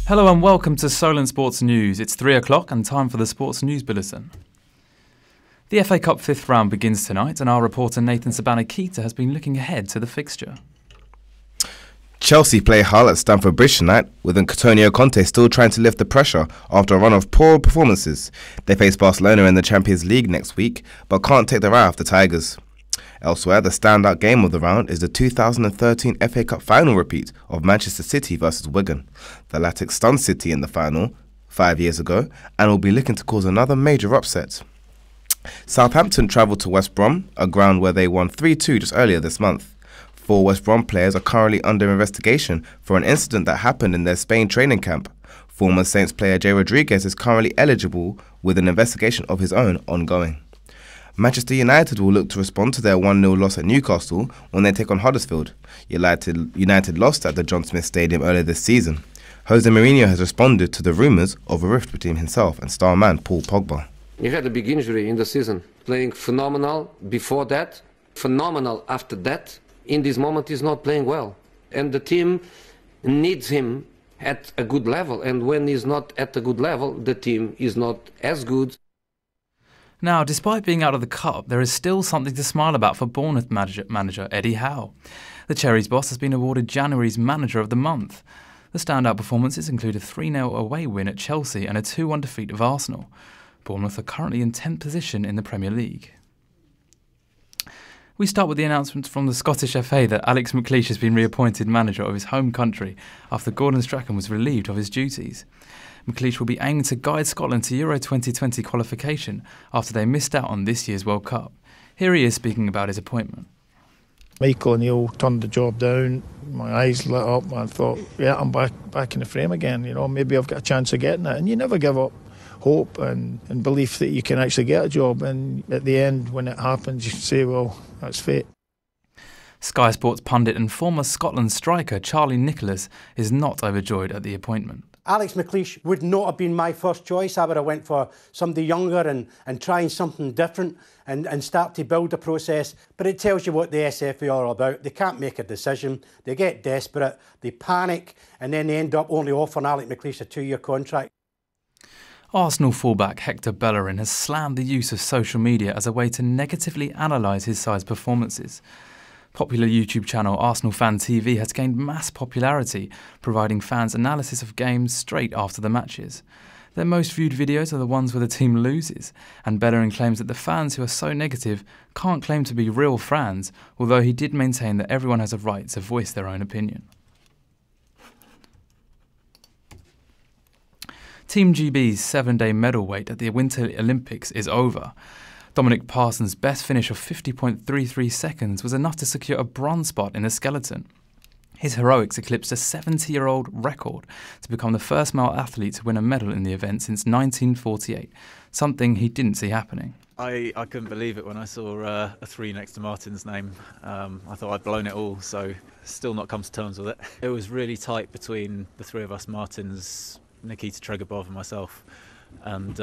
Hello and welcome to Solent Sports News. It's 3 o'clock and time for the Sports News Bulletin. The FA Cup 5th round begins tonight and our reporter Nathan Sabana-Keita has been looking ahead to the fixture. Chelsea play Hull at Stamford Bridge tonight, with Antonio Conte still trying to lift the pressure after a run of poor performances. They face Barcelona in the Champions League next week, but can't take their eye off the Tigers. Elsewhere, the standout game of the round is the 2013 FA Cup final repeat of Manchester City versus Wigan. The Latics stunned City in the final 5 years ago and will be looking to cause another major upset. Southampton travelled to West Brom, a ground where they won 3-2 just earlier this month. 4 West Brom players are currently under investigation for an incident that happened in their Spain training camp. Former Saints player Jay Rodriguez is currently eligible with an investigation of his own ongoing. Manchester United will look to respond to their 1-0 loss at Newcastle when they take on Huddersfield. United lost at the John Smith Stadium earlier this season. Jose Mourinho has responded to the rumours of a rift between himself and star man Paul Pogba. You had a big injury in the season, playing phenomenal before that, phenomenal after that. In this moment he's not playing well. And the team needs him at a good level. And when he's not at a good level, the team is not as good. Now, despite being out of the Cup, there is still something to smile about for Bournemouth manager Eddie Howe. The Cherries boss has been awarded January's Manager of the Month. The standout performances include a 3-0 away win at Chelsea and a 2-1 defeat of Arsenal. Bournemouth are currently in 10th position in the Premier League. We start with the announcement from the Scottish FA that Alex McLeish has been reappointed manager of his home country after Gordon Strachan was relieved of his duties. McLeish will be aiming to guide Scotland to Euro 2020 qualification after they missed out on this year's World Cup. Here he is speaking about his appointment. Michael O'Neill turned the job down. My eyes lit up and I thought, yeah, I'm back in the frame again. You know, maybe I've got a chance of getting it. And you never give up hope and belief that you can actually get a job. And at the end, when it happens, you say, well, that's fate. Sky Sports pundit and former Scotland striker Charlie Nicholas is not overjoyed at the appointment. Alex McLeish would not have been my first choice. I would have went for somebody younger and trying something different and start to build a process. But it tells you what the SFA are about. They can't make a decision. They get desperate. They panic. And then they end up only offering Alex McLeish a 2-year contract. Arsenal fullback Hector Bellerin has slammed the use of social media as a way to negatively analyse his side's performances. Popular YouTube channel Arsenal Fan TV has gained mass popularity, providing fans analysis of games straight after the matches. Their most viewed videos are the ones where the team loses, and Bellerin claims that the fans who are so negative can't claim to be real fans, although he did maintain that everyone has a right to voice their own opinion. Team GB's 7-day medal wait at the Winter Olympics is over. Dominic Parsons' best finish of 50.33 seconds was enough to secure a bronze spot in the skeleton. His heroics eclipsed a 70-year-old record to become the first male athlete to win a medal in the event since 1948, something he didn't see happening. I couldn't believe it when I saw a 3 next to Martin's name. I thought I'd blown it all, so still not come to terms with it. It was really tight between the 3 of us, Martins, Nikita Tregobov and myself. And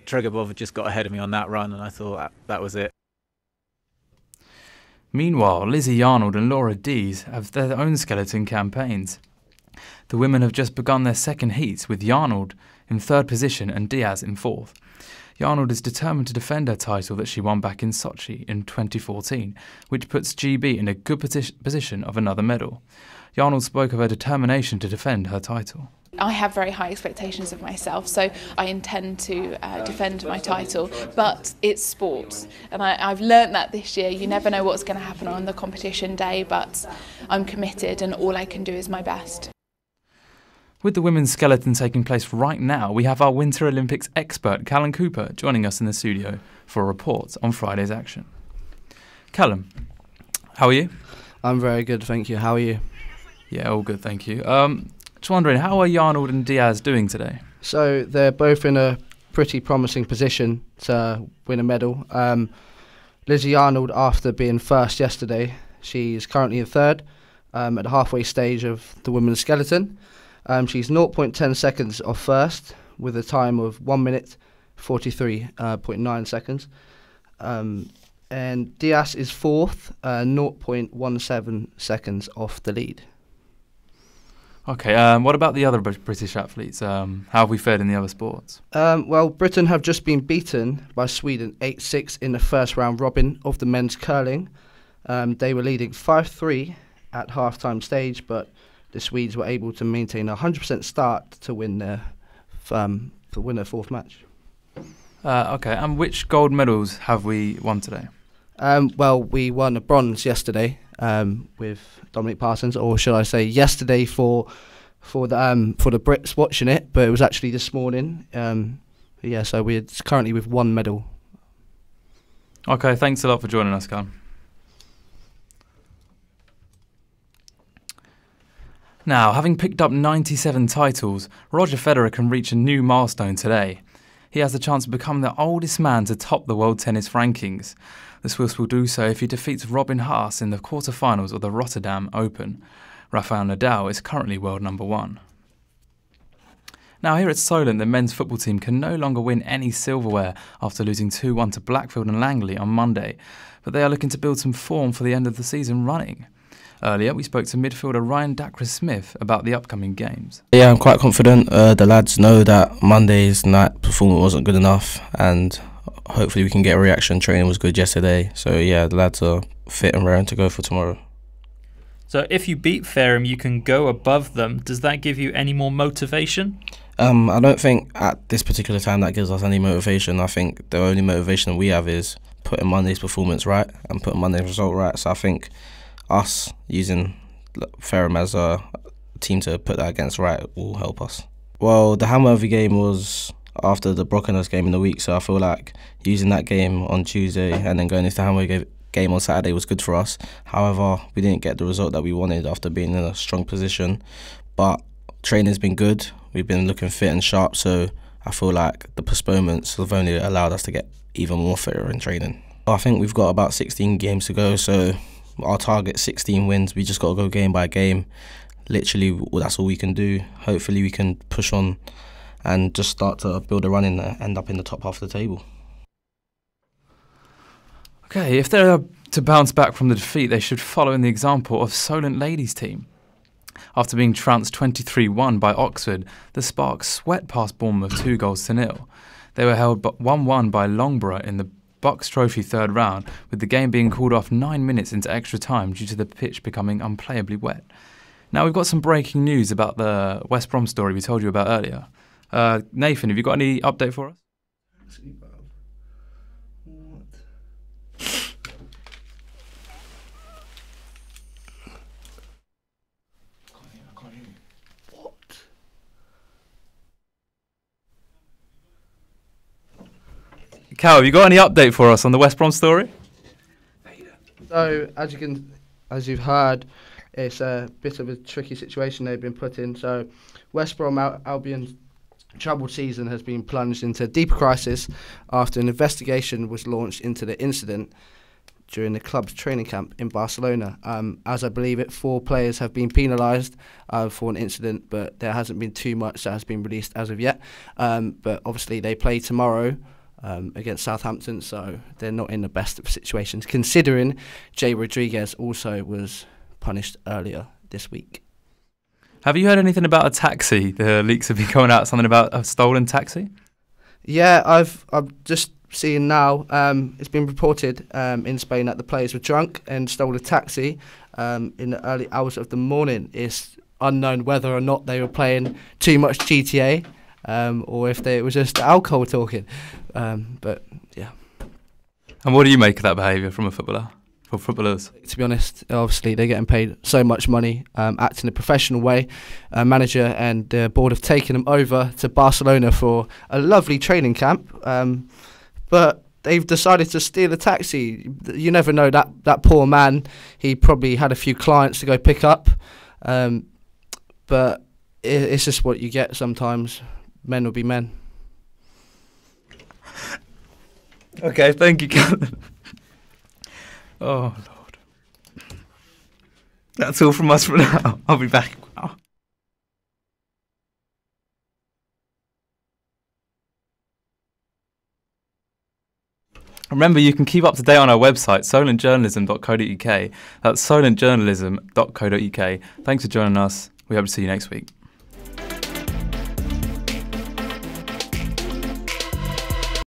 Tregobov had just got ahead of me on that run and I thought that was it. Meanwhile, Lizzie Yarnold and Laura Dees have their own skeleton campaigns. The women have just begun their second heats with Yarnold in 3rd position and Diaz in 4th. Yarnold is determined to defend her title that she won back in Sochi in 2014, which puts GB in a good position of another medal. Yarnold spoke of her determination to defend her title. I have very high expectations of myself, so I intend to defend my title, but it's sport, and I've learnt that this year. You never know what's going to happen on the competition day, but I'm committed and all I can do is my best. With the women's skeleton taking place right now, we have our Winter Olympics expert, Callum Cooper, joining us in the studio for a report on Friday's action. Callum, how are you? I'm very good, thank you. How are you? Yeah, all good, thank you. Just wondering, how are Yarnold and Diaz doing today? So they're both in a pretty promising position to win a medal. Lizzie Arnold, after being 1st yesterday, she's currently in 3rd at the halfway stage of the women's skeleton. She's 0.10 seconds off 1st with a time of 1 minute 43.9 seconds. And Diaz is 4th, 0.17 seconds off the lead. Okay, what about the other British athletes? How have we fared in the other sports? Well, Britain have just been beaten by Sweden 8-6 in the first round robin of the men's curling. They were leading 5-3 at half-time stage, but the Swedes were able to maintain a 100% start to win their fourth match. Okay, and which gold medals have we won today? Well, we won a bronze yesterday with Dominic Parsons, or should I say yesterday for the Brits watching it, but it was actually this morning. So we're currently with one medal. Okay, thanks a lot for joining us, Callum. Now, having picked up 97 titles, Roger Federer can reach a new milestone today. He has the chance to become the oldest man to top the world tennis rankings. The Swiss will do so if he defeats Robin Haas in the quarter-finals of the Rotterdam Open. Rafael Nadal is currently world number 1. Now, here at Solent, the men's football team can no longer win any silverware after losing 2-1 to Blackfield and Langley on Monday, but they are looking to build some form for the end of the season running. Earlier, we spoke to midfielder Ryan Dacres-Smith about the upcoming games. Yeah, I'm quite confident. The lads know that Monday's night performance wasn't good enough, and hopefully we can get a reaction. Training was good yesterday, so yeah, the lads are fit and raring to go for tomorrow. So if you beat Fareham, you can go above them. Does that give you any more motivation? I don't think at this particular time that gives us any motivation. I think the only motivation we have is putting Monday's performance right and putting Monday's result right. So I think us using Fareham as a team to put that against right will help us. Well, the Hamworthy game was after the Brockenhurst game in the week, so I feel like using that game on Tuesday and then going into the Hamworthy game on Saturday was good for us. However, we didn't get the result that we wanted after being in a strong position, but training's been good. We've been looking fit and sharp, so I feel like the postponements have only allowed us to get even more fitter in training. I think we've got about 16 games to go, so our target 16 wins. We just got to go game by game. Literally, that's all we can do. Hopefully we can push on and just start to build a run in there, end up in the top half of the table. Okay, if they're to bounce back from the defeat, they should follow in the example of Solent ladies team. After being trounced 23-1 by Oxford, the Sparks swept past Bournemouth 2-0. They were held 1-1 by Loughborough in the Bucks Trophy third round, with the game being called off 9 minutes into extra time due to the pitch becoming unplayably wet. Now we've got some breaking news about the West Brom story we told you about earlier. Nathan, have you got any update for us? Cal, have you got any update for us on the West Brom story? So, as you've heard, it's a bit of a tricky situation they've been put in. So, West Brom Albion's troubled season has been plunged into a deeper crisis after an investigation was launched into the incident during the club's training camp in Barcelona. As I believe it, 4 players have been penalised for an incident, but there hasn't been too much that has been released as of yet. But obviously they play tomorrow against Southampton, so they're not in the best of situations, considering Jay Rodriguez also was punished earlier this week. Have you heard anything about a taxi? The leaks have been going out, something about a stolen taxi? Yeah, I've just seen now, it's been reported in Spain that the players were drunk and stole a taxi in the early hours of the morning. It's unknown whether or not they were playing too much GTA or if it was just alcohol talking. But yeah. And what do you make of that behaviour from a footballer? For footballers? To be honest, obviously they're getting paid so much money, act in a professional way. Manager and the board have taken them over to Barcelona for a lovely training camp, but they've decided to steal a taxi. You never know, that poor man, he probably had a few clients to go pick up, but it's just what you get sometimes. Men will be men. Okay, thank you, Captain. Oh, Lord. That's all from us for now. I'll be back. Remember, you can keep up to date on our website, solentjournalism.co.uk. That's solentjournalism.co.uk. Thanks for joining us. We hope to see you next week.